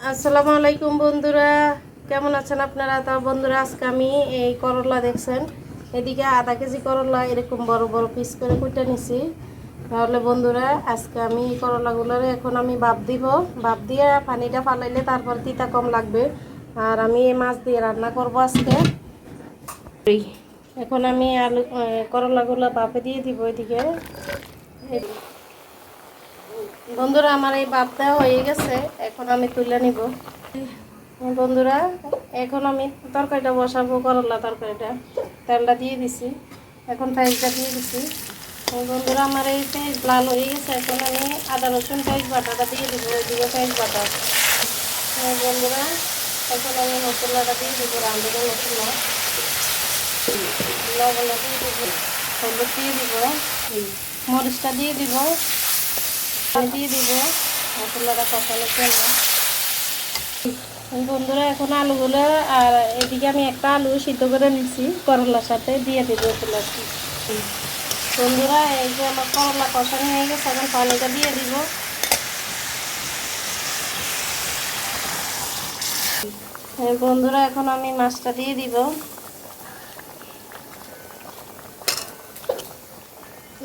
আসসালামু আলাইকুম বন্ধুরা, কেমন আছেন আপনারা? তা বন্ধুরা, আজকে আমি এই করলা দেখছেন, এদিকে আধা কেজি করলা এরকম বড় বড় পিস করে কুটে নিছি। তাহলে বন্ধুরা, আজকে আমি এই করলাগুলোর এখন আমি ভাপ দিব। ভাপ দিয়ে পানিটা ফালাইলে তারপর তিতা কম লাগবে। আর আমি এই মাছ দিয়ে রান্না করব আজকে। এখন আমি আলু করলাগুলো ভাপে দিয়ে দিব। এদিকে বন্ধুরা, আমার এই ভাপ দেওয়া হয়ে গেছে, এখন আমি তুলে নিব। বন্ধুরা, এখন আমি তরকারিটা বসাবো, করলা তরকারিটা। তেলটা দিয়ে দিছি, এখন পেঁয়াজটা দিয়ে দিছি। বন্ধুরা, আমার এই পেঁয়াজ লাল হয়ে গেছে, এখন আমি আদা রসুন পেঁয়াজ বাটাটা দিয়ে দিব। ওইদিকে পেঁয়াজ বাটা। বন্ধুরা, এখন আমি মশলাটা দিয়ে দিব, রাঁধুনি মশলা। লবণটা দিয়ে দিব, হলুদ দিয়ে দিব, মরিচটা দিয়ে দিব, দিয়ে দিব মশলাটা কষানোর জন্য। বন্ধুরা, এখন আলুগুলো আর এদিকে আমি একটা আলু সিদ্ধ করে নিচ্ছি, করলার সাথে দিয়ে দিব। বন্ধুরা, এই যে আমার করলা কষানো হয়ে গেছে, এখন পানিটা দিয়ে দিব। বন্ধুরা, এখন আমি মাছটা দিয়ে দিব।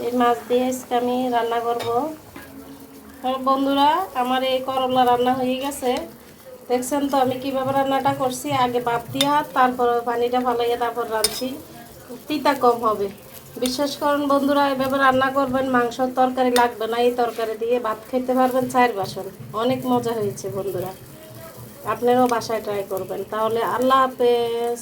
এই মাছ দিয়ে আজকে আমি রান্না করব। বন্ধুরা, আমার এই করলা রান্না হয়ে গেছে, দেখছেন তো আমি কিভাবে রান্নাটা করছি। আগে ভাপ দিয়া তারপর পানিটা ফালাইয়া তারপর রাঁধছি, তিতা কম হবে। বিশ্বাস করুন বন্ধুরা, এভাবে রান্না করবেন, মাংসর তরকারি লাগবে না। এই তরকারি দিয়ে ভাত খেতে পারবেন 4 বাসন। অনেক মজা হয়েছে বন্ধুরা, আপনারাও বাসায় ট্রাই করবেন। তাহলে আল্লাহ হাফেজ।